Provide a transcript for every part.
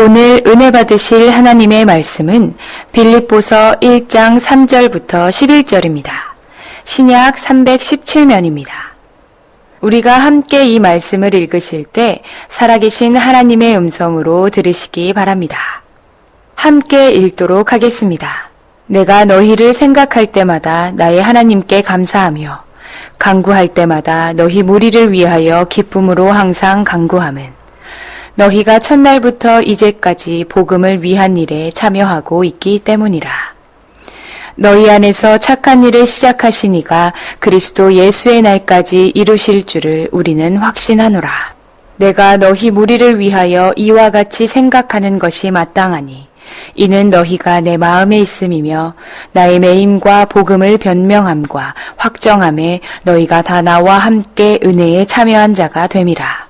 오늘 은혜 받으실 하나님의 말씀은 빌립보서 1장 3절부터 11절입니다. 신약 317면입니다. 우리가 함께 이 말씀을 읽으실 때 살아계신 하나님의 음성으로 들으시기 바랍니다. 함께 읽도록 하겠습니다. 내가 너희를 생각할 때마다 나의 하나님께 감사하며 간구할 때마다 너희 무리를 위하여 기쁨으로 항상 간구함은 너희가 첫날부터 이제까지 복음을 위한 일에 참여하고 있기 때문이라. 너희 안에서 착한 일을 시작하신 이가 그리스도 예수의 날까지 이루실 줄을 우리는 확신하노라. 내가 너희 무리를 위하여 이와 같이 생각하는 것이 마땅하니 이는 너희가 내 마음에 있음이며 나의 매임과 복음을 변명함과 확정함에 너희가 다 나와 함께 은혜에 참여한 자가 됨이라.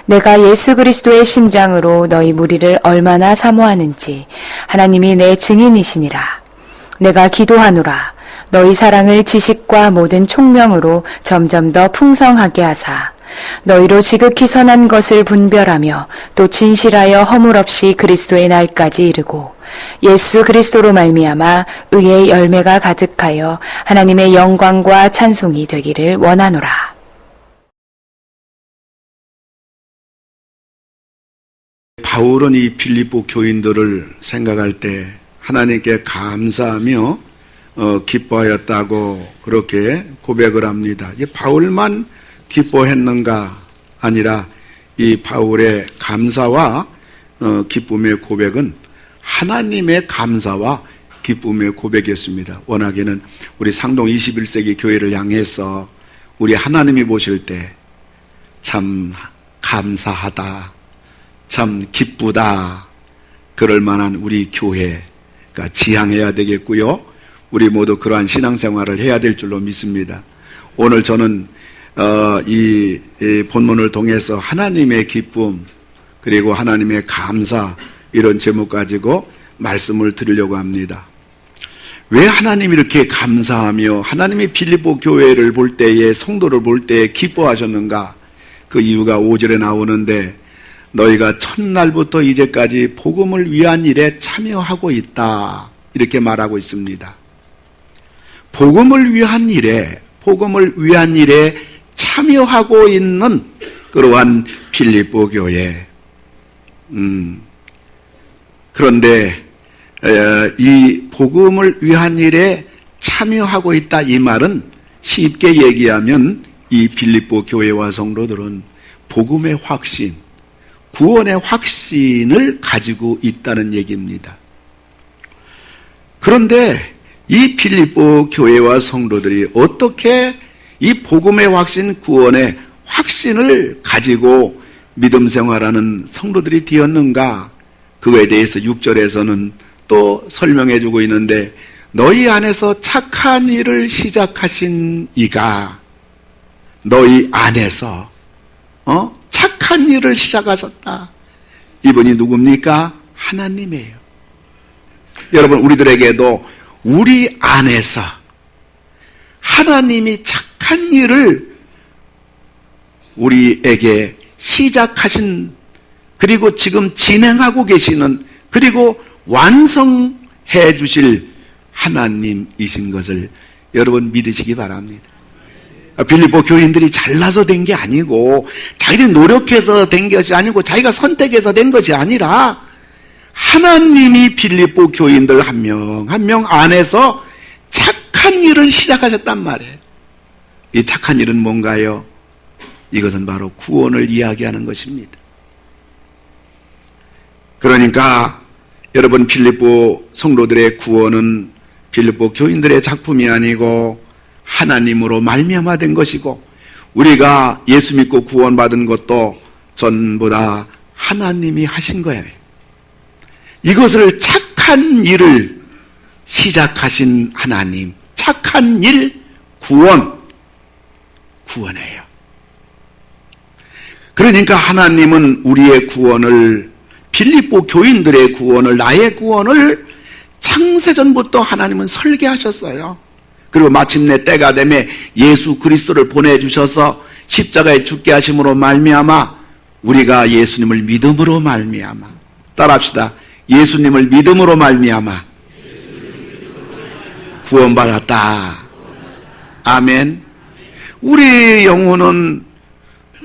내가 예수 그리스도의 심장으로 너희 무리를 얼마나 사모하는지 하나님이 내 증인이시니라. 내가 기도하노라. 너희 사랑을 지식과 모든 총명으로 점점 더 풍성하게 하사 너희로 지극히 선한 것을 분별하며 또 진실하여 허물 없이 그리스도의 날까지 이르고 예수 그리스도로 말미암아 의의 열매가 가득하여 하나님의 영광과 찬송이 되기를 원하노라. 바울은 이 빌립보 교인들을 생각할 때 하나님께 감사하며 기뻐하였다고 그렇게 고백을 합니다. 이 바울만 기뻐했는가 아니라 이 바울의 감사와 기쁨의 고백은 하나님의 감사와 기쁨의 고백이었습니다. 워낙에는 우리 상동 21세기 교회를 향해서 우리 하나님이 보실 때 참 감사하다, 참 기쁘다, 그럴 만한 우리 교회가 지향해야 되겠고요. 우리 모두 그러한 신앙생활을 해야 될 줄로 믿습니다. 오늘 저는 이 본문을 통해서 하나님의 기쁨 그리고 하나님의 감사 이런 제목 가지고 말씀을 드리려고 합니다. 왜 하나님이 이렇게 감사하며 하나님이 빌립보 교회를 볼 때에 성도를 볼 때에 기뻐하셨는가? 그 이유가 5절에 나오는데 너희가 첫날부터 이제까지 복음을 위한 일에 참여하고 있다 이렇게 말하고 있습니다. 복음을 위한 일에 참여하고 있는 그러한 빌립보 교회. 그런데 이 복음을 위한 일에 참여하고 있다 이 말은 쉽게 얘기하면 이 빌립보 교회와 성도들은 복음의 확신, 구원의 확신을 가지고 있다는 얘기입니다. 그런데 이 빌립보 교회와 성도들이 어떻게 이 복음의 확신, 구원의 확신을 가지고 믿음 생활하는 성도들이 되었는가? 그거에 대해서 6절에서는 또 설명해 주고 있는데 너희 안에서 착한 일을 시작하신 이가 너희 안에서 착한 일을 시작하셨다. 이분이 누굽니까? 하나님이에요. 여러분, 우리들에게도 우리 안에서 하나님이 착한 일을 우리에게 시작하신, 그리고 지금 진행하고 계시는, 그리고 완성해 주실 하나님이신 것을 여러분 믿으시기 바랍니다. 빌립보 교인들이 잘나서 된 게 아니고 자기들이 노력해서 된 것이 아니고 자기가 선택해서 된 것이 아니라 하나님이 빌립보 교인들 한 명 한 명 안에서 착한 일을 시작하셨단 말이에요. 이 착한 일은 뭔가요? 이것은 바로 구원을 이야기하는 것입니다. 그러니까 여러분, 빌립보 성도들의 구원은 빌립보 교인들의 작품이 아니고 하나님으로 말미암아 된 것이고, 우리가 예수 믿고 구원받은 것도 전부 다 하나님이 하신 거예요. 이것을 착한 일을 시작하신 하나님, 착한 일, 구원이에요. 그러니까 하나님은 우리의 구원을, 빌립보 교인들의 구원을, 나의 구원을 창세전부터 하나님은 설계하셨어요. 그리고 마침내 때가 되매 예수 그리스도를 보내주셔서 십자가에 죽게 하심으로 말미암아 우리가 예수님을 믿음으로 말미암아 따라합시다. 예수님을 믿음으로 말미암아 구원받았다. 아멘. 우리의 영혼은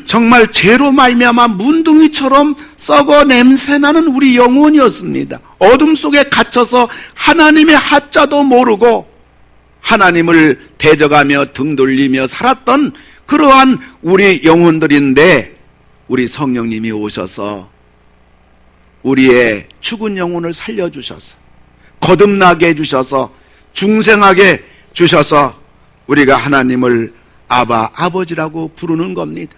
정말 죄로 말미암아 문둥이처럼 썩어 냄새나는 우리 영혼이었습니다. 어둠 속에 갇혀서 하나님의 하자도 모르고 하나님을 대적하며 등 돌리며 살았던 그러한 우리 영혼들인데, 우리 성령님이 오셔서 우리의 죽은 영혼을 살려주셔서 거듭나게 해주셔서 중생하게 주셔서 우리가 하나님을 아바, 아버지라고 부르는 겁니다.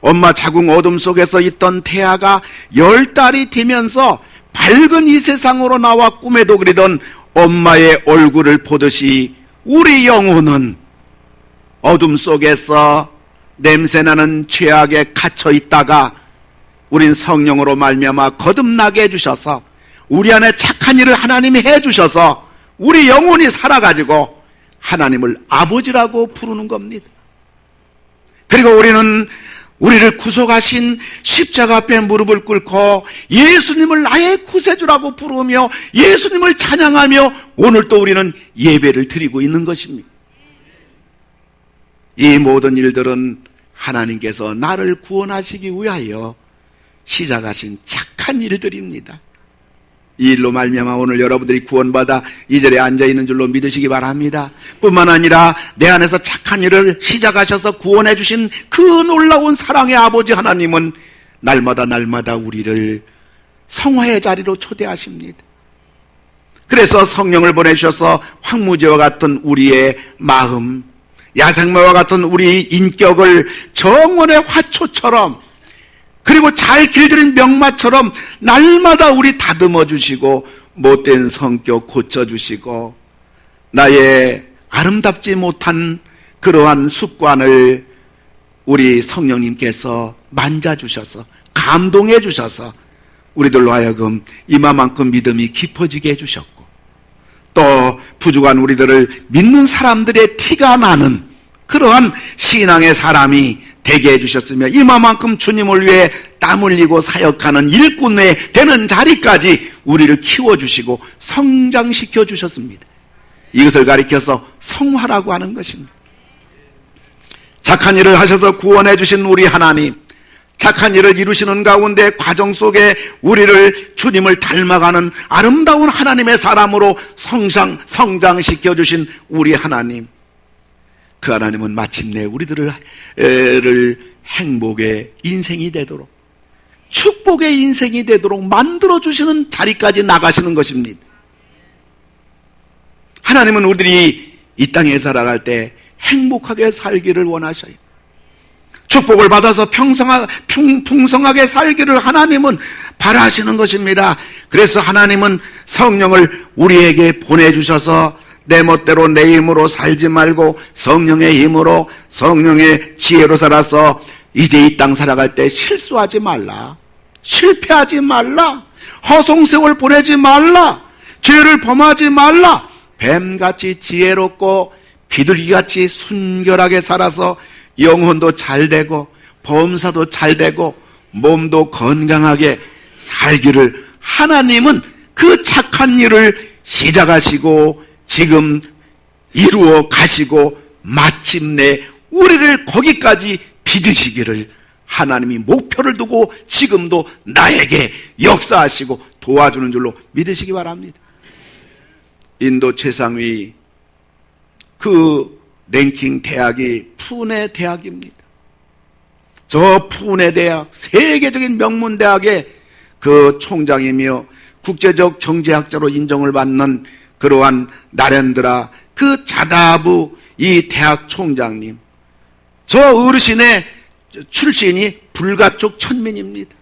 엄마 자궁 어둠 속에서 있던 태아가 10달이 되면서 밝은 이 세상으로 나와 꿈에도 그리던 엄마의 얼굴을 보듯이 우리 영혼은 어둠 속에서 냄새나는 죄악에 갇혀 있다가 우린 성령으로 말미암아 거듭나게 해주셔서 우리 안에 착한 일을 하나님이 해주셔서 우리 영혼이 살아가지고 하나님을 아버지라고 부르는 겁니다. 그리고 우리는 우리를 구속하신 십자가 앞에 무릎을 꿇고 예수님을 나의 구세주라고 부르며 예수님을 찬양하며 오늘 또 우리는 예배를 드리고 있는 것입니다. 이 모든 일들은 하나님께서 나를 구원하시기 위하여 시작하신 착한 일들입니다. 이 일로 말미암아 오늘 여러분들이 구원받아 이 자리에 앉아있는 줄로 믿으시기 바랍니다. 뿐만 아니라 내 안에서 착한 일을 시작하셔서 구원해 주신 그 놀라운 사랑의 아버지 하나님은 날마다 우리를 성화의 자리로 초대하십니다. 그래서 성령을 보내주셔서 황무지와 같은 우리의 마음, 야생마와 같은 우리 인격을 정원의 화초처럼, 그리고 잘 길들인 명마처럼 날마다 우리 다듬어 주시고 못된 성격 고쳐주시고 나의 아름답지 못한 그러한 습관을 우리 성령님께서 만져주셔서 감동해 주셔서 우리들로 하여금 이마만큼 믿음이 깊어지게 해주셨고, 또 부족한 우리들을 믿는 사람들의 티가 나는 그러한 신앙의 사람이 되게 해주셨으며, 이마만큼 주님을 위해 땀 흘리고 사역하는 일꾼에 되는 자리까지 우리를 키워주시고 성장시켜 주셨습니다. 이것을 가리켜서 성화라고 하는 것입니다. 착한 일을 하셔서 구원해 주신 우리 하나님, 착한 일을 이루시는 가운데 과정 속에 우리를 주님을 닮아가는 아름다운 하나님의 사람으로 성장시켜 주신 우리 하나님, 그 하나님은 마침내 우리들을 행복의 인생이 되도록, 축복의 인생이 되도록 만들어주시는 자리까지 나가시는 것입니다. 하나님은 우리들이 이 땅에 살아갈 때 행복하게 살기를 원하셔요. 축복을 받아서 풍성하게 살기를 하나님은 바라시는 것입니다. 그래서 하나님은 성령을 우리에게 보내주셔서 내 멋대로 내 힘으로 살지 말고 성령의 힘으로, 성령의 지혜로 살아서 이제 이 땅 살아갈 때 실수하지 말라, 실패하지 말라, 허송세월 보내지 말라, 죄를 범하지 말라, 뱀같이 지혜롭고 비둘기같이 순결하게 살아서 영혼도 잘 되고 범사도 잘 되고 몸도 건강하게 살기를 하나님은 그 착한 일을 시작하시고 지금 이루어 가시고 마침내 우리를 거기까지 빚으시기를 하나님이 목표를 두고 지금도 나에게 역사하시고 도와주는 줄로 믿으시기 바랍니다. 인도 최상위 그 랭킹 대학이 푸네 대학입니다. 저 푸네 대학, 세계적인 명문 대학의 그 총장이며 국제적 경제학자로 인정을 받는 그러한 나렌드라 그 자다부 이 대학 총장님, 저 어르신의 출신이 불가촉 천민입니다.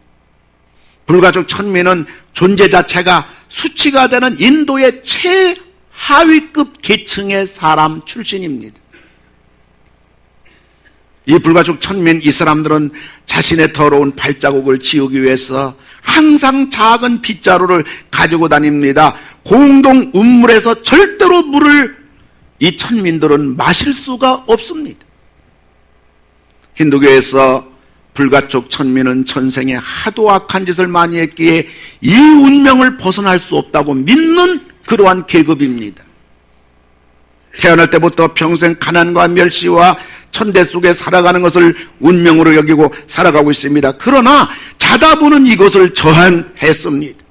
불가촉 천민은 존재 자체가 수치가 되는 인도의 최하위급 계층의 사람 출신입니다. 이 불가촉 천민, 이 사람들은 자신의 더러운 발자국을 지우기 위해서 항상 작은 빗자루를 가지고 다닙니다. 공동 운물에서 절대로 물을 이 천민들은 마실 수가 없습니다. 힌두교에서 불가촉 천민은 전생에 하도 악한 짓을 많이 했기에 이 운명을 벗어날 수 없다고 믿는 그러한 계급입니다. 태어날 때부터 평생 가난과 멸시와 천대 속에 살아가는 것을 운명으로 여기고 살아가고 있습니다. 그러나 자다보는 이것을 저항했습니다.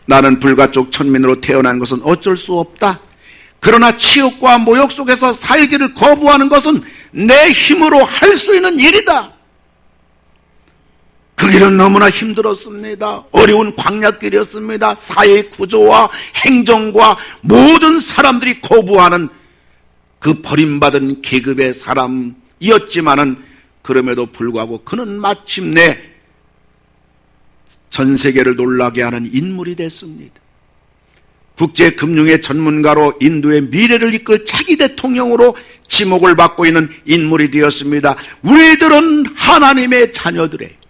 나는 불가촉 천민으로 태어난 것은 어쩔 수 없다. 그러나 치욕과 모욕 속에서 살기를 거부하는 것은 내 힘으로 할 수 있는 일이다. 그 길은 너무나 힘들었습니다. 어려운 광야길이었습니다. 사회 구조와 행정과 모든 사람들이 거부하는 그 버림받은 계급의 사람이었지만은 그럼에도 불구하고 그는 마침내 전 세계를 놀라게 하는 인물이 됐습니다. 국제금융의 전문가로 인도의 미래를 이끌 차기 대통령으로 지목을 받고 있는 인물이 되었습니다. 우리들은 하나님의 자녀들이에요.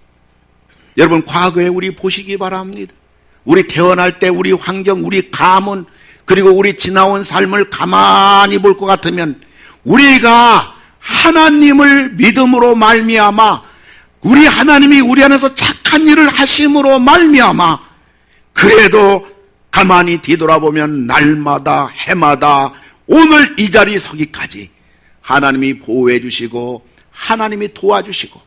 여러분, 과거에 우리 보시기 바랍니다. 우리 태어날 때 우리 환경, 우리 가문, 그리고 우리 지나온 삶을 가만히 볼 것 같으면 우리가 하나님을 믿음으로 말미암아 우리 하나님이 우리 안에서 착한 일을 하심으로 말미암아 그래도 가만히 뒤돌아보면 날마다 해마다 오늘 이 자리 서기까지 하나님이 보호해 주시고 하나님이 도와주시고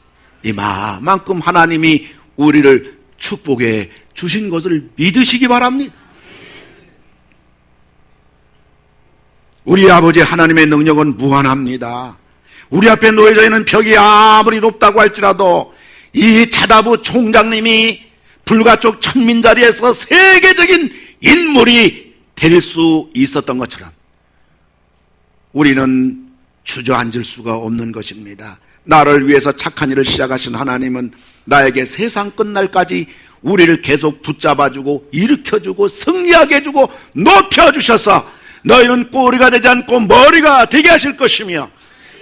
이만큼 하나님이 우리를 축복해 주신 것을 믿으시기 바랍니다. 우리 아버지 하나님의 능력은 무한합니다. 우리 앞에 놓여져 있는 벽이 아무리 높다고 할지라도 이 자다부 총장님이 불가촉 천민 자리에서 세계적인 인물이 될 수 있었던 것처럼 우리는 주저앉을 수가 없는 것입니다. 나를 위해서 착한 일을 시작하신 하나님은 나에게 세상 끝날까지 우리를 계속 붙잡아주고 일으켜주고 승리하게 해주고 높여주셔서 너희는 꼬리가 되지 않고 머리가 되게 하실 것이며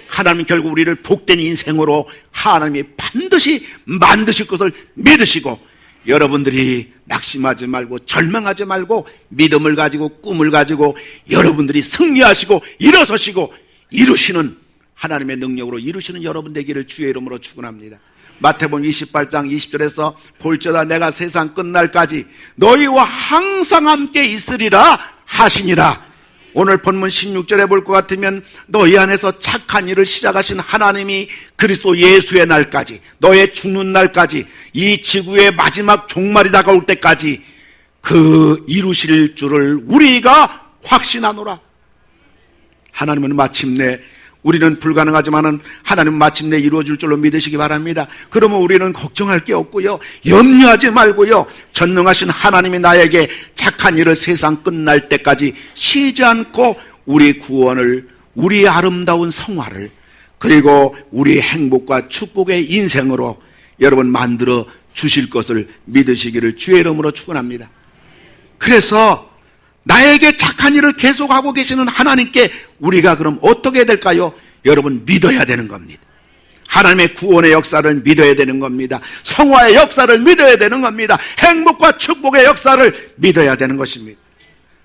하나님 결국 우리를 복된 인생으로 하나님이 반드시 만드실 것을 믿으시고 여러분들이 낙심하지 말고 절망하지 말고 믿음을 가지고 꿈을 가지고 여러분들이 승리하시고 일어서시고 이루시는 하나님의 능력으로 이루시는 여러분 되기를 주의 이름으로 축원합니다. 마태복음 28장 20절에서 볼지어다 내가 세상 끝날까지 너희와 항상 함께 있으리라 하시니라. 오늘 본문 16절에 볼 것 같으면 너희 안에서 착한 일을 시작하신 하나님이 그리스도 예수의 날까지 너의 죽는 날까지 이 지구의 마지막 종말이 다가올 때까지 그 이루실 줄을 우리가 확신하노라. 하나님은 마침내 우리는 불가능하지만은 하나님은 마침내 이루어질 줄로 믿으시기 바랍니다. 그러면 우리는 걱정할 게 없고요. 염려하지 말고요. 전능하신 하나님이 나에게 착한 일을 세상 끝날 때까지 쉬지 않고 우리 구원을, 우리 아름다운 성화를, 그리고 우리 행복과 축복의 인생으로 여러분 만들어 주실 것을 믿으시기를 주의 이름으로 축원합니다. 그래서 나에게 착한 일을 계속하고 계시는 하나님께 우리가 그럼 어떻게 해야 될까요? 여러분 믿어야 되는 겁니다. 하나님의 구원의 역사를 믿어야 되는 겁니다. 성화의 역사를 믿어야 되는 겁니다. 행복과 축복의 역사를 믿어야 되는 것입니다.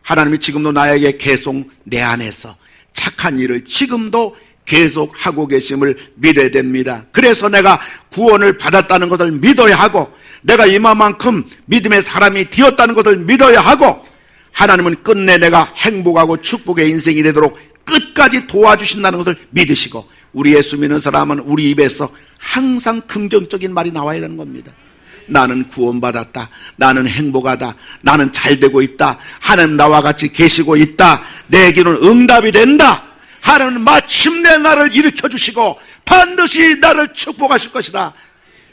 하나님이 지금도 나에게 계속 내 안에서 착한 일을 지금도 계속하고 계심을 믿어야 됩니다. 그래서 내가 구원을 받았다는 것을 믿어야 하고 내가 이만큼 믿음의 사람이 되었다는 것을 믿어야 하고 하나님은 끝내 내가 행복하고 축복의 인생이 되도록 끝까지 도와주신다는 것을 믿으시고 우리 예수 믿는 사람은 우리 입에서 항상 긍정적인 말이 나와야 되는 겁니다. 나는 구원받았다. 나는 행복하다. 나는 잘되고 있다. 하나님 나와 같이 계시고 있다. 내 길은 응답이 된다. 하나님은 마침내 나를 일으켜주시고 반드시 나를 축복하실 것이다.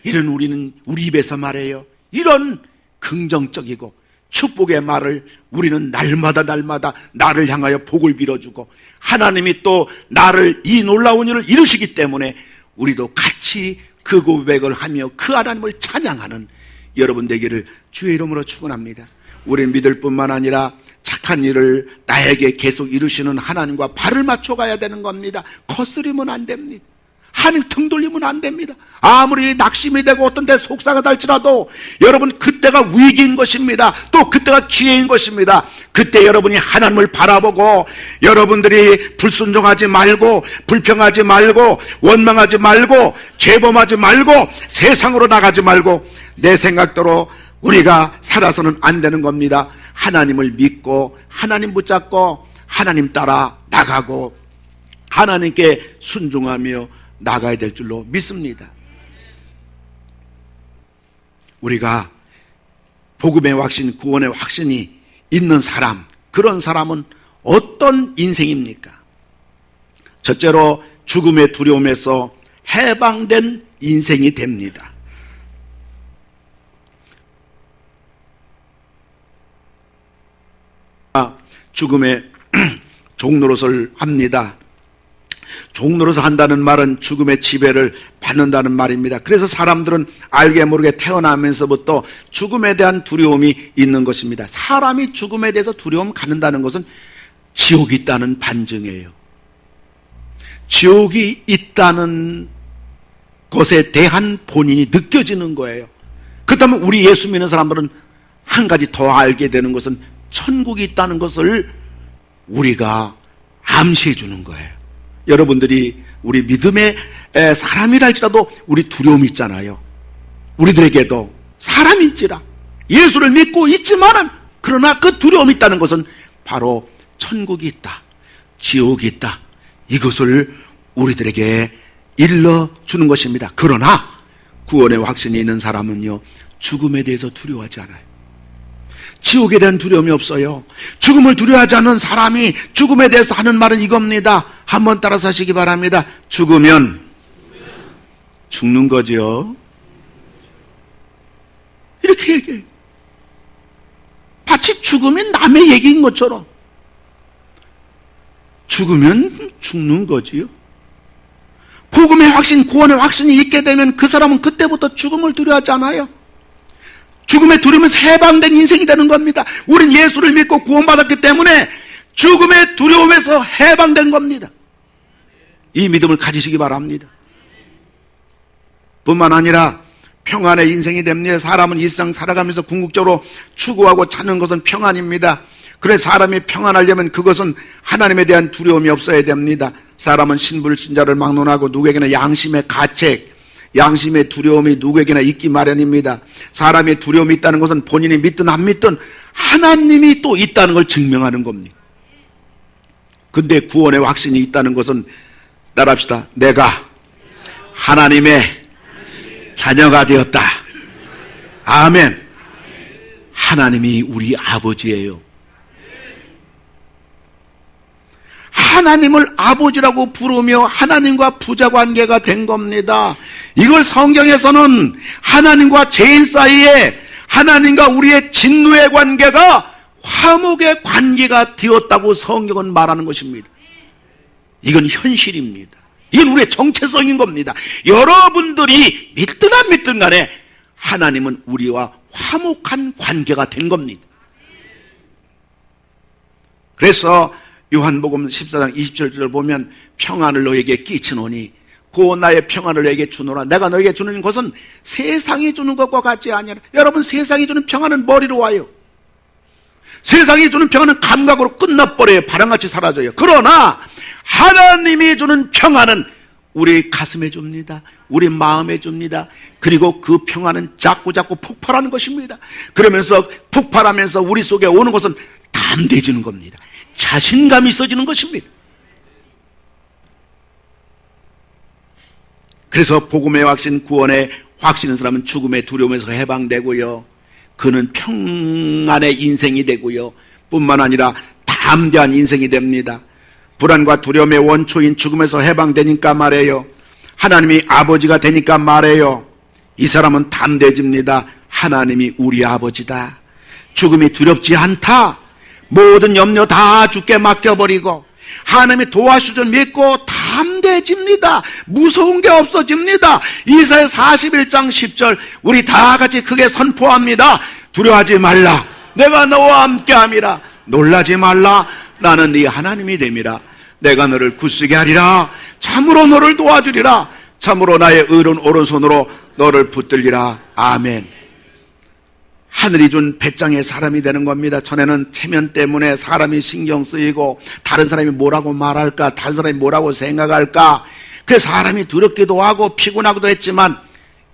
이런 우리는 우리 입에서 말해요. 이런 긍정적이고 축복의 말을 우리는 날마다 나를 향하여 복을 빌어주고 하나님이 또 나를 이 놀라운 일을 이루시기 때문에 우리도 같이 그 고백을 하며 그 하나님을 찬양하는 여러분 되기를 주의 이름으로 축원합니다. 우리는 믿을 뿐만 아니라 착한 일을 나에게 계속 이루시는 하나님과 발을 맞춰가야 되는 겁니다. 거스리면 안 됩니다. 하나님 등 돌리면 안 됩니다. 아무리 낙심이 되고 어떤 데 속사가 달지라도 여러분 그때가 위기인 것입니다. 또 그때가 기회인 것입니다. 그때 여러분이 하나님을 바라보고 여러분들이 불순종하지 말고 불평하지 말고 원망하지 말고 죄범하지 말고 세상으로 나가지 말고 내 생각대로 우리가 살아서는 안 되는 겁니다. 하나님을 믿고 하나님 붙잡고 하나님 따라 나가고 하나님께 순종하며 나가야 될 줄로 믿습니다. 우리가 복음의 확신, 구원의 확신이 있는 사람, 그런 사람은 어떤 인생입니까? 첫째로 죽음의 두려움에서 해방된 인생이 됩니다. 죽음의 종노릇을 합니다. 종노릇을 한다는 말은 죽음의 지배를 받는다는 말입니다. 그래서 사람들은 알게 모르게 태어나면서부터 죽음에 대한 두려움이 있는 것입니다. 사람이 죽음에 대해서 두려움 갖는다는 것은 지옥이 있다는 반증이에요. 지옥이 있다는 것에 대한 본인이 느껴지는 거예요. 그렇다면 우리 예수 믿는 사람들은 한 가지 더 알게 되는 것은 천국이 있다는 것을 우리가 암시해 주는 거예요. 여러분들이 우리 믿음의 사람이랄지라도 우리 두려움이 있잖아요. 우리들에게도 사람인지라 예수를 믿고 있지만은 그러나 그 두려움이 있다는 것은 바로 천국이 있다, 지옥이 있다, 이것을 우리들에게 일러주는 것입니다. 그러나 구원의 확신이 있는 사람은요, 죽음에 대해서 두려워하지 않아요. 지옥에 대한 두려움이 없어요. 죽음을 두려워하지 않는 사람이 죽음에 대해서 하는 말은 이겁니다. 한번 따라서 하시기 바랍니다. 죽으면 죽는 거죠. 이렇게 얘기해요. 마치 죽음이 남의 얘기인 것처럼. 죽으면 죽는 거지요. 복음의 확신, 구원의 확신이 있게 되면 그 사람은 그때부터 죽음을 두려워하지 않아요. 죽음의 두려움에서 해방된 인생이 되는 겁니다. 우린 예수를 믿고 구원받았기 때문에 죽음의 두려움에서 해방된 겁니다. 이 믿음을 가지시기 바랍니다. 뿐만 아니라 평안의 인생이 됩니다. 사람은 일상 살아가면서 궁극적으로 추구하고 찾는 것은 평안입니다. 그래서 사람이 평안하려면 그것은 하나님에 대한 두려움이 없어야 됩니다. 사람은 신불신자를 막론하고 누구에게나 양심의 가책, 양심의 두려움이 누구에게나 있기 마련입니다. 사람의 두려움이 있다는 것은 본인이 믿든 안 믿든 하나님이 또 있다는 걸 증명하는 겁니다. 근데 구원의 확신이 있다는 것은 따라합시다. 내가 하나님의 자녀가 되었다. 아멘. 하나님이 우리 아버지예요. 하나님을 아버지라고 부르며 하나님과 부자관계가 된 겁니다. 이걸 성경에서는 하나님과 죄인 사이에 하나님과 우리의 진노의 관계가 화목의 관계가 되었다고 성경은 말하는 것입니다. 이건 현실입니다. 이건 우리의 정체성인 겁니다. 여러분들이 믿든 안 믿든 간에 하나님은 우리와 화목한 관계가 된 겁니다. 그래서 요한복음 14장 27절을 보면 평안을 너에게 끼치노니 고 나의 평안을 너에게 주노라. 내가 너에게 주는 것은 세상이 주는 것과 같지 아니하라. 여러분, 세상이 주는 평안은 머리로 와요. 세상이 주는 평안은 감각으로 끝나버려요. 바람같이 사라져요. 그러나 하나님이 주는 평안은 우리 가슴에 줍니다. 우리 마음에 줍니다. 그리고 그 평안은 자꾸자꾸 폭발하는 것입니다. 그러면서 폭발하면서 우리 속에 오는 것은 담대해지는 겁니다. 자신감이 있어지는 것입니다. 그래서 복음의 확신, 구원의 확신인 사람은 죽음의 두려움에서 해방되고요, 그는 평안의 인생이 되고요, 뿐만 아니라 담대한 인생이 됩니다. 불안과 두려움의 원초인 죽음에서 해방되니까 말해요. 하나님이 아버지가 되니까 말해요. 이 사람은 담대해집니다. 하나님이 우리 아버지다. 죽음이 두렵지 않다. 모든 염려 다 주께 맡겨버리고 하나님이 도와주실 줄 믿고 담대해집니다. 무서운 게 없어집니다. 이사야 41장 10절 우리 다 같이 크게 선포합니다. 두려워하지 말라. 내가 너와 함께함이라. 놀라지 말라. 나는 네 하나님이 됨이라. 내가 너를 굳세게 하리라. 참으로 너를 도와주리라. 참으로 나의 의로운 오른손으로 너를 붙들리라. 아멘. 하늘이 준 배짱의 사람이 되는 겁니다. 전에는 체면 때문에 사람이 신경 쓰이고 다른 사람이 뭐라고 말할까, 다른 사람이 뭐라고 생각할까, 그 사람이 두렵기도 하고 피곤하기도 했지만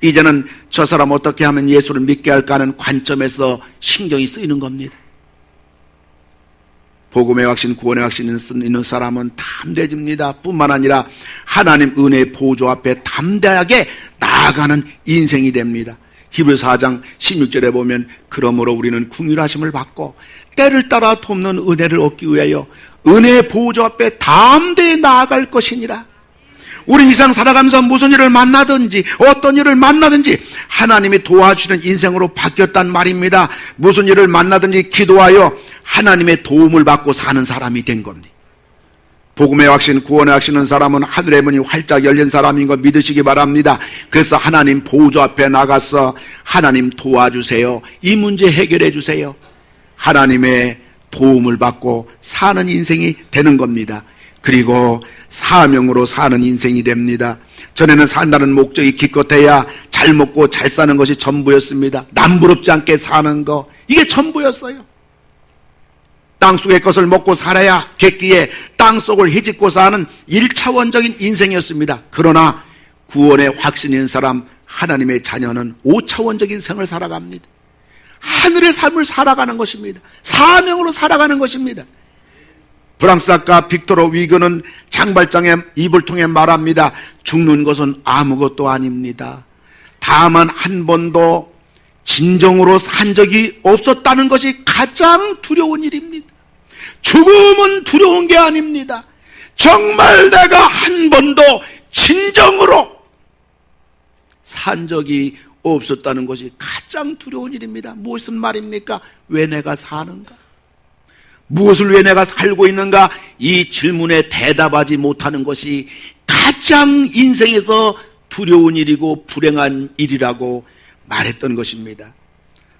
이제는 저 사람 어떻게 하면 예수를 믿게 할까 하는 관점에서 신경이 쓰이는 겁니다. 복음의 확신, 구원의 확신 있는 사람은 담대해집니다. 뿐만 아니라 하나님 은혜의 보좌 앞에 담대하게 나아가는 인생이 됩니다. 히브리서 4장 16절에 보면 그러므로 우리는 긍휼하심을 받고 때를 따라 돕는 은혜를 얻기 위하여 은혜의 보좌 앞에 담대히 나아갈 것이니라. 우리 이상 살아가면서 무슨 일을 만나든지 어떤 일을 만나든지 하나님이 도와주시는 인생으로 바뀌었단 말입니다. 무슨 일을 만나든지 기도하여 하나님의 도움을 받고 사는 사람이 된 겁니다. 복음의 확신, 구원의 확신은 사람은 하늘의 문이 활짝 열린 사람인 거 믿으시기 바랍니다. 그래서 하나님 보좌 앞에 나가서 하나님 도와주세요, 이 문제 해결해 주세요, 하나님의 도움을 받고 사는 인생이 되는 겁니다. 그리고 사명으로 사는 인생이 됩니다. 전에는 산다는 목적이 기껏해야 잘 먹고 잘 사는 것이 전부였습니다. 남부럽지 않게 사는 거, 이게 전부였어요. 땅속의 것을 먹고 살아야 객기에 땅속을 헤집고 사는 1차원적인 인생이었습니다. 그러나 구원의 확신이 있는 사람, 하나님의 자녀는 5차원적인 생을 살아갑니다. 하늘의 삶을 살아가는 것입니다. 사명으로 살아가는 것입니다. 프랑스 작가 빅토르 위그는 장발장의 입을 통해 말합니다. 죽는 것은 아무것도 아닙니다. 다만 한 번도 진정으로 산 적이 없었다는 것이 가장 두려운 일입니다. 죽음은 두려운 게 아닙니다. 정말 내가 한 번도 진정으로 산 적이 없었다는 것이 가장 두려운 일입니다. 무슨 말입니까? 왜 내가 사는가? 무엇을 왜 내가 살고 있는가? 이 질문에 대답하지 못하는 것이 가장 인생에서 두려운 일이고 불행한 일이라고 말했던 것입니다.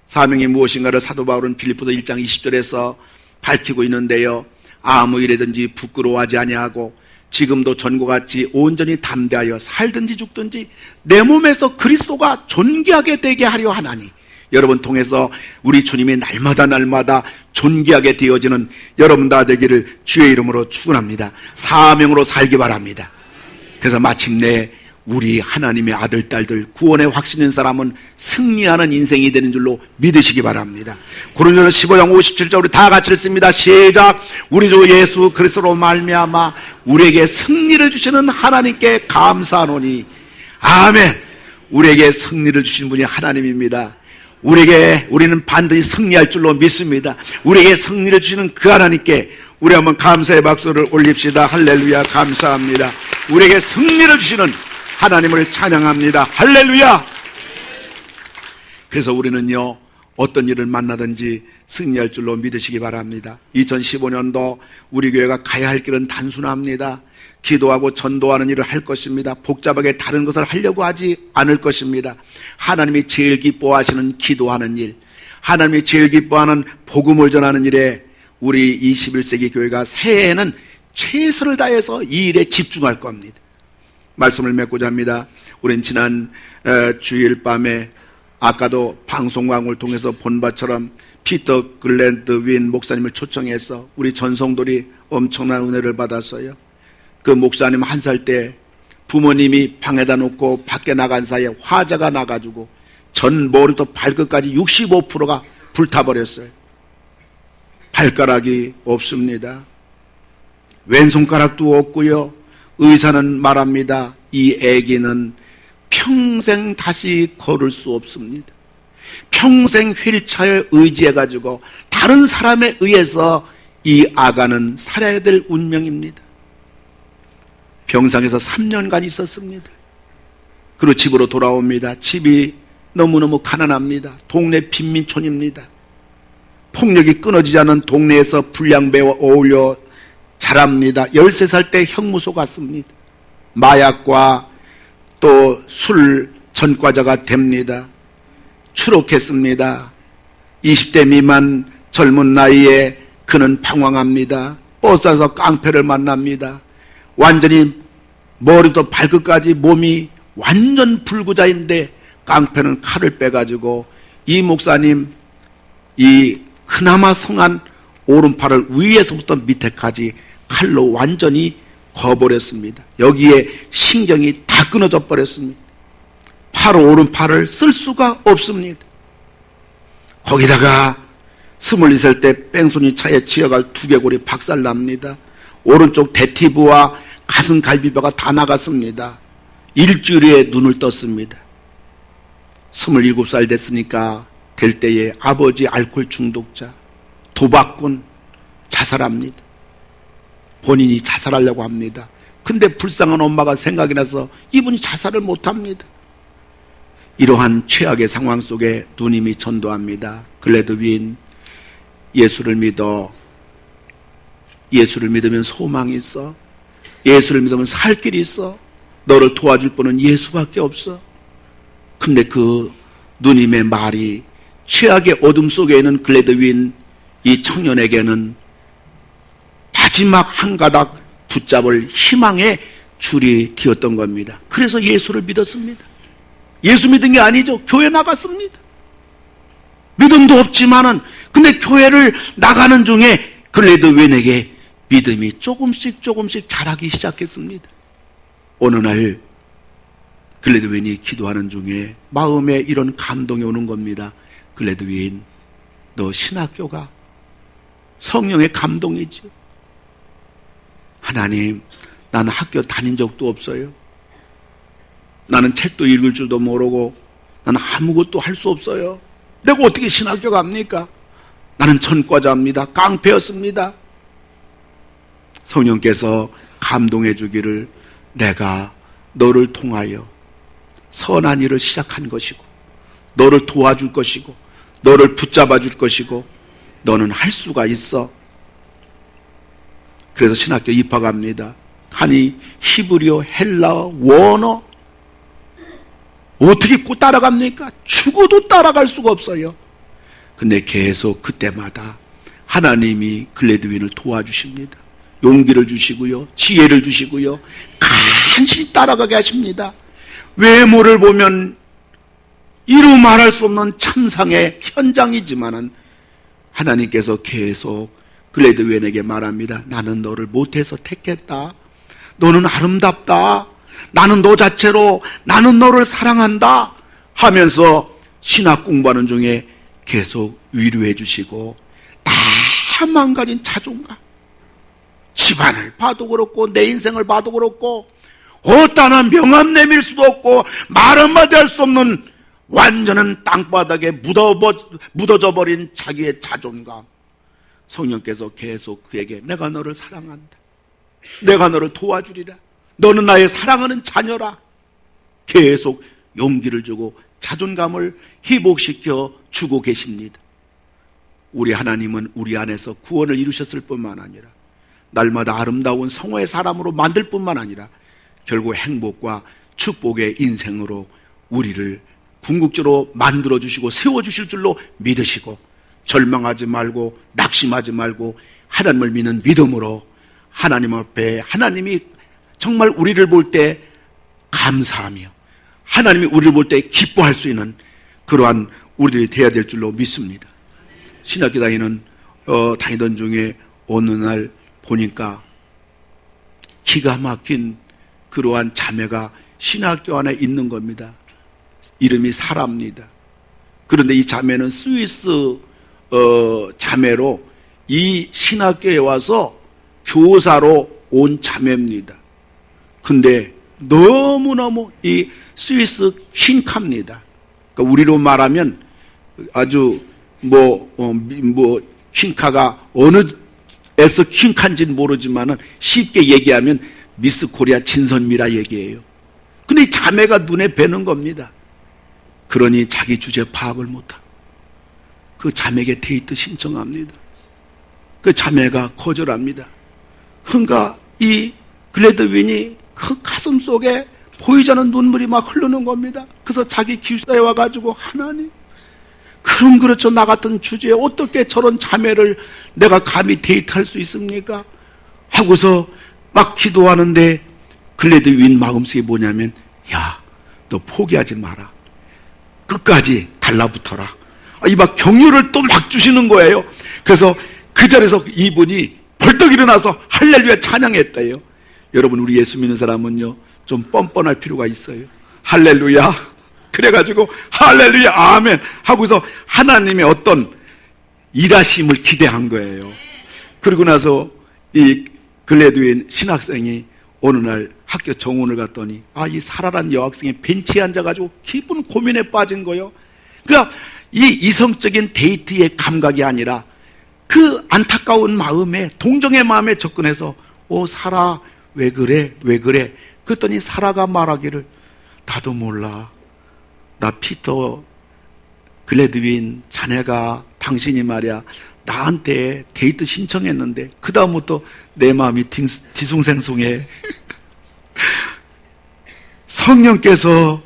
사명이 무엇인가를 사도 바울은 빌립보서 1장 20절에서 밝히고 있는데요. 아무 일에든지 부끄러워하지 아니하고 지금도 전과 같이 온전히 담대하여 살든지 죽든지 내 몸에서 그리스도가 존귀하게 되게 하려 하나니, 여러분 통해서 우리 주님이 날마다 존귀하게 되어지는 여러분 다 되기를 주의 이름으로 축원합니다. 사명으로 살기 바랍니다. 그래서 마침내 우리 하나님의 아들, 딸들, 구원의 확신 있는 사람은 승리하는 인생이 되는 줄로 믿으시기 바랍니다. 고린도서 15장 57절 우리 다 같이 읽습니다. 시작. 우리 주 예수 그리스도로 말미암아 우리에게 승리를 주시는 하나님께 감사하노니. 아멘. 우리에게 승리를 주신 분이 하나님입니다. 우리는 반드시 승리할 줄로 믿습니다. 우리에게 승리를 주시는 그 하나님께 우리 한번 감사의 박수를 올립시다. 할렐루야. 감사합니다. 우리에게 승리를 주시는 하나님을 찬양합니다. 할렐루야. 그래서 우리는요, 어떤 일을 만나든지 승리할 줄로 믿으시기 바랍니다. 2015년도 우리 교회가 가야 할 길은 단순합니다. 기도하고 전도하는 일을 할 것입니다. 복잡하게 다른 것을 하려고 하지 않을 것입니다. 하나님이 제일 기뻐하시는 기도하는 일, 하나님이 제일 기뻐하는 복음을 전하는 일에 우리 21세기 교회가 새해에는 최선을 다해서 이 일에 집중할 겁니다. 말씀을 맺고자 합니다. 우린 지난 주일 밤에 아까도 방송광을 통해서 본 바처럼 피터 글랜드 윈 목사님을 초청해서 우리 전성들이 엄청난 은혜를 받았어요. 그 목사님 1살 때 부모님이 방에다 놓고 밖에 나간 사이에 화재가 나가지고 전 머리부터 발끝까지 65%가 불타버렸어요. 발가락이 없습니다. 왼손가락도 없고요. 의사는 말합니다. 이 아기는 평생 다시 걸을 수 없습니다. 평생 휠체어에 의지해가지고 다른 사람에 의해서 이 아가는 살아야 될 운명입니다. 병상에서 3년간 있었습니다. 그리고 집으로 돌아옵니다. 집이 너무너무 가난합니다. 동네 빈민촌입니다. 폭력이 끊어지지 않은 동네에서 불량배와 어울려 자랍니다. 13살 때 형무소 갔습니다. 마약과 또 술 전과자가 됩니다. 추록했습니다. 20대 미만 젊은 나이에 그는 방황합니다. 버스에서 깡패를 만납니다. 완전히 머리부터 발끝까지 몸이 완전 불구자인데 깡패는 칼을 빼가지고 이 목사님 이 그나마 성한 오른팔을 위에서부터 밑에까지 칼로 완전히 거버렸습니다. 여기에 신경이 다 끊어져 버렸습니다. 오른팔을 쓸 수가 없습니다. 거기다가 24살 때 뺑소니 차에 치여갈 두개골이 박살납니다. 오른쪽 대티브와 가슴 갈비뼈가 다 나갔습니다. 일주일에 눈을 떴습니다. 27살 됐으니까 될 때에 아버지 알코올 중독자, 도박꾼, 자살합니다. 본인이 자살하려고 합니다. 근데 불쌍한 엄마가 생각이 나서 이분이 자살을 못합니다. 이러한 최악의 상황 속에 누님이 전도합니다. 글래드윈, 예수를 믿어. 예수를 믿으면 소망이 있어. 예수를 믿으면 살 길이 있어. 너를 도와줄 분은 예수밖에 없어. 근데 그 누님의 말이 최악의 어둠 속에 있는 글래드윈 이 청년에게는 마지막 한 가닥 붙잡을 희망의 줄이 되었던 겁니다. 그래서 예수를 믿었습니다. 예수 믿은 게 아니죠. 교회 나갔습니다. 믿음도 없지만은 근데 교회를 나가는 중에 글래드윈에게 믿음이 조금씩 자라기 시작했습니다. 어느 날 글래드윈이 기도하는 중에 마음에 이런 감동이 오는 겁니다. 글래드윈, 너 신학교가 성령의 감동이죠. 하나님, 나는 학교 다닌 적도 없어요. 나는 책도 읽을 줄도 모르고 나는 아무것도 할 수 없어요. 내가 어떻게 신학교 갑니까? 나는 전과자입니다. 깡패였습니다. 성령께서 감동해 주기를 내가 너를 통하여 선한 일을 시작한 것이고 너를 도와줄 것이고 너를 붙잡아 줄 것이고 너는 할 수가 있어. 그래서 신학교 입학합니다. 아니 히브리어, 헬라어, 원어 어떻게 꼭 따라갑니까? 죽어도 따라갈 수가 없어요. 근데 계속 그때마다 하나님이 글래드윈을 도와주십니다. 용기를 주시고요, 지혜를 주시고요, 간신히 따라가게 하십니다. 외모를 보면 이루 말할 수 없는 참상의 현장이지만은 하나님께서 계속 글래드윈에게 말합니다. 나는 너를 못해서 택했다. 너는 아름답다. 나는 너 자체로 나는 너를 사랑한다 하면서 신학 공부하는 중에 계속 위로해 주시고 다 망가진 자존감, 집안을 봐도 그렇고 내 인생을 봐도 그렇고 어떠나 명함 내밀 수도 없고 말 한마디 할 수 없는 완전한 땅바닥에 묻어져 버린 자기의 자존감. 성령께서 계속 그에게 내가 너를 사랑한다. 내가 너를 도와주리라. 너는 나의 사랑하는 자녀라. 계속 용기를 주고 자존감을 회복시켜 주고 계십니다. 우리 하나님은 우리 안에서 구원을 이루셨을 뿐만 아니라 날마다 아름다운 성화의 사람으로 만들 뿐만 아니라 결국 행복과 축복의 인생으로 우리를 궁극적으로 만들어주시고 세워주실 줄로 믿으시고 절망하지 말고 낙심하지 말고 하나님을 믿는 믿음으로 하나님 앞에 하나님이 정말 우리를 볼 때 감사하며 하나님이 우리를 볼 때 기뻐할 수 있는 그러한 우리들이 되어야 될 줄로 믿습니다. 신학교 다니던 중에 어느 날 보니까 기가 막힌 그러한 자매가 신학교 안에 있는 겁니다. 이름이 사라입니다. 그런데 이 자매는 스위스 자매로 이 신학교에 와서 교사로 온 자매입니다. 근데 너무너무 이 스위스 퀸카입니다. 그러니까 우리로 말하면 아주 퀸카가 어느에서 퀸카인지는 모르지만은 쉽게 얘기하면 미스 코리아 진선미라 얘기해요. 근데 이 자매가 눈에 뵈는 겁니다. 그러니 자기 주제 파악을 못하고 그 자매에게 데이트 신청합니다. 그 자매가 거절합니다. 그러니까 이 글래드윈이 그 가슴 속에 보이지 않는 눈물이 막 흐르는 겁니다. 그래서 자기 기숙사에 와가지고 하나님, 그럼 그렇죠. 나 같은 주제에 어떻게 저런 자매를 내가 감히 데이트할 수 있습니까? 하고서 막 기도하는데 글래드윈 마음속에 뭐냐면 야, 너 포기하지 마라. 끝까지 달라붙어라. 이막 격려를 또 막 주시는 거예요. 그래서 그 자리에서 이분이 벌떡 일어나서 할렐루야 찬양했대요. 여러분, 우리 예수 믿는 사람은요, 좀 뻔뻔할 필요가 있어요. 할렐루야. 그래가지고 할렐루야 아멘 하고서 하나님의 어떤 일하심을 기대한 거예요. 그리고 나서 이 글래드윈 신학생이 어느 날 학교 정원을 갔더니 이 사라란 여학생이 벤치에 앉아가지고 깊은 고민에 빠진 거예요. 그러니까 이 이성적인 데이트의 감각이 아니라 그 안타까운 마음에, 동정의 마음에 접근해서 사라 왜 그래 왜 그래. 그랬더니 사라가 말하기를 나도 몰라. 나 피터 글래드윈 자네가 당신이 말이야 나한테 데이트 신청했는데 그 다음부터 내 마음이 뒤숭생숭해. 성령께서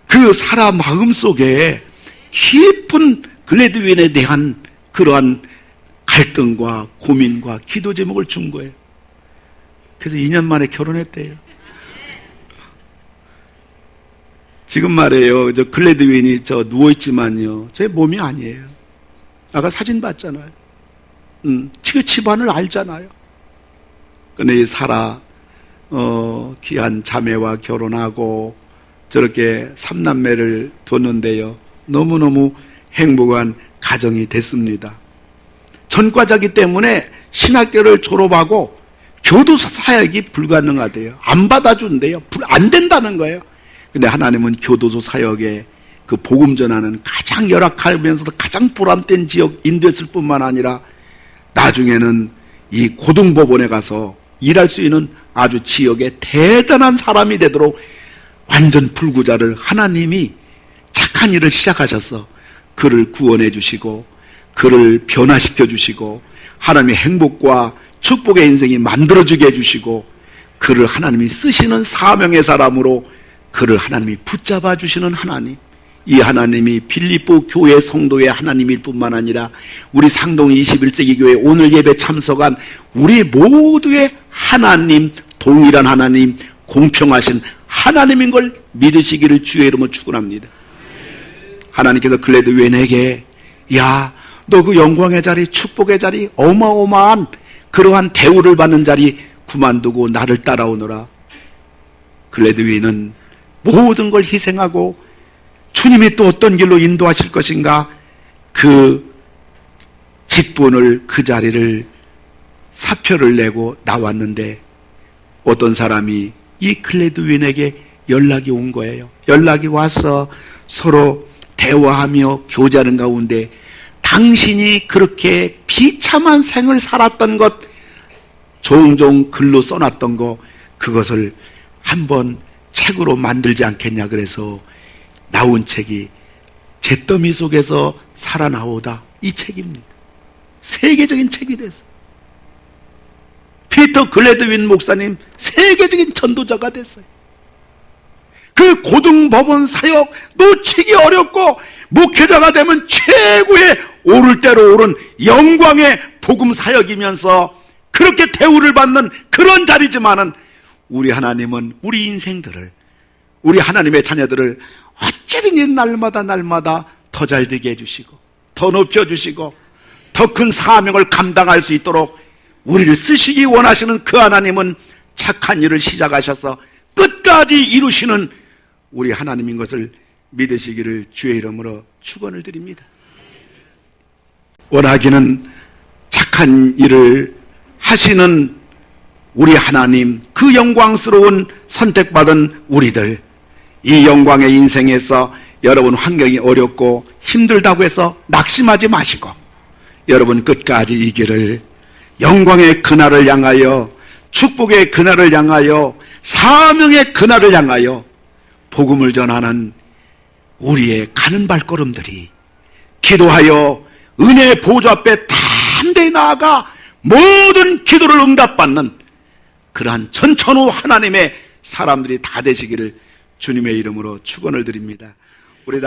그 사라 마음속에 깊은 글래드윈에 대한 그러한 갈등과 고민과 기도 제목을 준 거예요. 그래서 2년 만에 결혼했대요. 지금 말이에요. 저 글래드윈이 누워있지만요. 제 몸이 아니에요. 아까 사진 봤잖아요. 그 집안을 알잖아요. 근데 이 사라, 귀한 자매와 결혼하고 저렇게 3남매를 뒀는데요. 너무너무 행복한 가정이 됐습니다. 전과자기 때문에 신학교를 졸업하고 교도소 사역이 불가능하대요. 안 받아준대요. 안 된다는 거예요. 근데 하나님은 교도소 사역에 그 복음 전하는 가장 열악하면서도 가장 보람된 지역 인도했을 뿐만 아니라 나중에는 이 고등법원에 가서 일할 수 있는 아주 지역의 대단한 사람이 되도록 완전 불구자를 하나님이 착한 일을 시작하셔서 그를 구원해 주시고 그를 변화시켜 주시고 하나님의 행복과 축복의 인생이 만들어지게 해주시고 그를 하나님이 쓰시는 사명의 사람으로 그를 하나님이 붙잡아 주시는 하나님, 이 하나님이 빌립보 교회 성도의 하나님일 뿐만 아니라 우리 상동 21세기 교회 오늘 예배 참석한 우리 모두의 하나님, 동일한 하나님, 공평하신 하나님인 걸 믿으시기를 주의 이름으로 축원합니다. 하나님께서 글래드윈에게 야, 너 그 영광의 자리, 축복의 자리, 어마어마한 그러한 대우를 받는 자리 그만두고 나를 따라오너라. 글래드윈은 모든 걸 희생하고 주님이 또 어떤 길로 인도하실 것인가 그 직분을, 그 자리를 사표를 내고 나왔는데 어떤 사람이 이 글래드윈에게 연락이 온 거예요. 연락이 와서 서로 대화하며 교제하는 가운데 당신이 그렇게 비참한 생을 살았던 것, 종종 글로 써놨던 거, 그것을 한번 책으로 만들지 않겠냐 그래서 나온 책이 잿더미 속에서 살아나오다, 이 책입니다. 세계적인 책이 됐어요. 피터 글래드윈 목사님 세계적인 전도자가 됐어요. 그 고등법원 사역 놓치기 어렵고 목회자가 되면 최고의 오를 대로 오른 영광의 복음 사역이면서 그렇게 대우를 받는 그런 자리지만은 우리 하나님은 우리 인생들을, 우리 하나님의 자녀들을 어찌든지 날마다 더 잘 되게 해주시고 더 높여주시고 더 큰 사명을 감당할 수 있도록 우리를 쓰시기 원하시는 그 하나님은 착한 일을 시작하셔서 끝까지 이루시는 우리 하나님인 것을 믿으시기를 주의 이름으로 축원을 드립니다. 원하기는 착한 일을 하시는 우리 하나님, 그 영광스러운 선택받은 우리들, 이 영광의 인생에서 여러분 환경이 어렵고 힘들다고 해서 낙심하지 마시고 여러분 끝까지 이 길을 영광의 그날을 향하여, 축복의 그날을 향하여, 사명의 그날을 향하여 복음을 전하는 우리의 가는 발걸음들이 기도하여 은혜의 보좌 앞에 담대히 나아가 모든 기도를 응답받는 그러한 천천후 하나님의 사람들이 다 되시기를 주님의 이름으로 축원을 드립니다. 우리 다